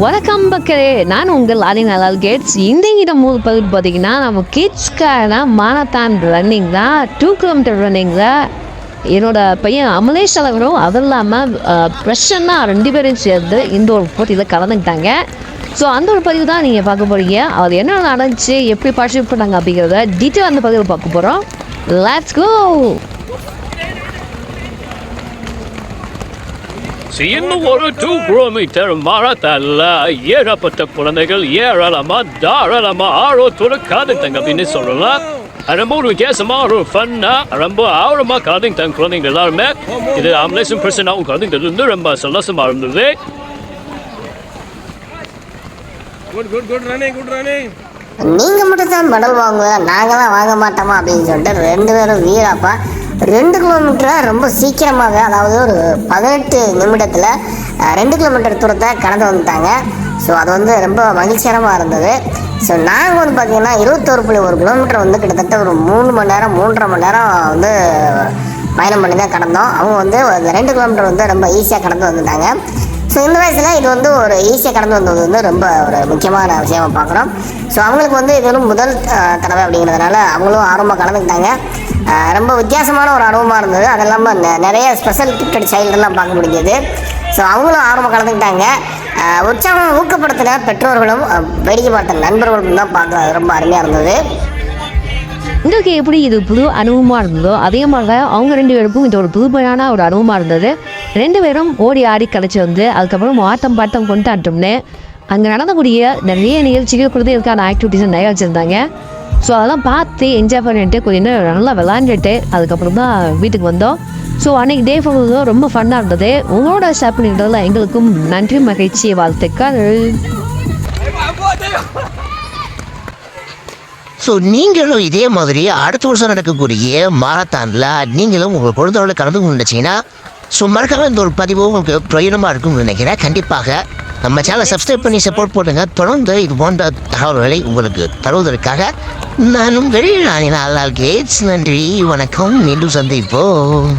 வணக்கம் மக்களே, நான் உங்கள் ஆதிநாள் கேட்ஸ். இந்த இடம் பதிவு பார்த்தீங்கன்னா நம்ம கிட்ஸ்க்கான மாரத்தான் ரன்னிங் தான், 2 கிலோமீட்டர் ரன்னிங் தான். என்னோட பையன் அமலேஷ் தலைவரும் அதுவும் இல்லாமல் பிரஷன்னா 2 பேரும் சேர்ந்து இந்த ஒரு போட்டியில் கலந்துக்கிட்டாங்க. ஸோ அந்த ஒரு பதிவு தான் நீங்கள் பார்க்க போகிறீங்க. அது என்ன நடந்துச்சு, எப்படி பார்ட்டிசிபேட் பண்ணாங்க அப்படிங்கிறத டீட்டெயில் அந்த பதிவில் பார்க்க போகிறோம். Let's go. இன்னும் ஒரு 2 கிலோமீட்டர் மாரத்தான்ல ஏகப்பட்ட குழந்தைகள் ஏராளமா தாராளமா ஆர்வத்தோட கலந்துட்டாங்க அப்படின்னு சொல்லலாம். ரொம்ப ஒரு வித்தியாசமா ஒரு ஃபன்னா ரொம்ப ஆர்வமா கலந்துட்டாங்க குழந்தைங்க எல்லாருமே. இது அமலேஷும் பிரச்சனாவும் கலந்துக்கிறது வந்து ரொம்ப சந்தோஷமா இருந்தது. நீங்க மட்டும் தான் மெடல் வாங்குவ, நாங்க தான் வாங்க மாட்டோமா அப்படின்னு சொல்லிட்டு 2 பேரும் வீராப்பா 2 கிலோமீட்டரை ரொம்ப சீக்கிரமாக, அதாவது ஒரு 18 நிமிடத்தில் 2 கிலோமீட்டர் தூரத்தை கடந்து வந்துட்டாங்க. ஸோ அது வந்து ரொம்ப மகிழ்ச்சிகரமாக இருந்தது. ஸோ நாங்கள் வந்து பார்த்திங்கன்னா 21.1 கிலோமீட்டர் வந்து கிட்டத்தட்ட ஒரு 3 மணி நேரம் 3.5 மணி நேரம் வந்து பயணம் பண்ணி தான் கடந்தோம். அவங்க வந்து 2 கிலோமீட்டர் வந்து ரொம்ப ஈஸியாக கடந்து வந்துட்டாங்க. ஸோ இந்த வயசில் இது வந்து ஒரு ஈஸியாக கடந்து வந்தது வந்து ரொம்ப ஒரு முக்கியமான விஷயமா பார்க்குறோம். ஸோ அவங்களுக்கு வந்து இது வந்து முதல் தடவை அப்படிங்கிறதுனால அவங்களும் ஆர்வமாக கலந்துக்கிட்டாங்க. ரொம்ப வித்தியாசமான ஒரு அனுபவமாக இருந்தது. அது இல்லாமல் நிறைய ஸ்பெஷல் கிஃப்டட் சைல்டெல்லாம் பார்க்க முடிஞ்சது. ஸோ அவங்களும் ஆர்வமாக கலந்துக்கிட்டாங்க. உற்சாகம் ஊக்கப்படுத்தின பெற்றோர்களும் வேடிக்கை பார்த்த நண்பர்களும் தான் பார்க்க ரொம்ப அருமையாக இருந்தது. உங்களுக்கு எப்படி இது புது அனுபவமாக இருந்ததோ அதே மாதிரி தான் அவங்க 2 பேருக்கும் இது ஒரு புதுமையான ஒரு அனுபவமாக இருந்தது. 2 பேரும் ஓடி ஆடி கழிச்சு வந்து அதுக்கப்புறம் ஆட்டம் பாட்டம் கொண்டாட்டம்னு அங்கே நடந்தக்கூடிய நிறைய நிகழ்ச்சிகள் குழந்தைகளுக்கான ஆக்டிவிட்டிஸ் நிறைய வச்சுருந்தாங்க. ஸோ அதெல்லாம் பார்த்து என்ஜாய் பண்ணிட்டு கொஞ்சம் நேரம் நல்லா விளாண்டுட்டு அதுக்கப்புறம் தான் வீட்டுக்கு வந்தோம். ஸோ அன்றைக்கி டே ஃபுல்லும் ரொம்ப ஃபன்னாக இருந்தது. உங்களோட ஷேர் பண்ணிக்கிறதுல எங்களுக்கும் நன்றி, மகிழ்ச்சி, வாழ்த்துக்கள். ஸோ நீங்களும் இதே மாதிரி அடுத்த வருஷம் நடக்கக்கூடிய மாரத்தானில் நீங்களும் உங்கள் குழந்தையோட கலந்து நினச்சிங்கன்னா ஸோ மறக்காம இந்த ஒரு பதிவு உங்களுக்கு பிரயோஜனமாக இருக்கும்னு நினைக்கிறேன். கண்டிப்பாக நம்ம சேனலை சப்ஸ்கிரைப் பண்ணி சப்போர்ட் போடுங்க. தொடர்ந்து இது போன்ற தகவல்களை உங்களுக்கு தருவதற்காக நானும் வெளியில் கேட்ஸ். நன்றி, வணக்கம், மீண்டும் சந்திப்போம்.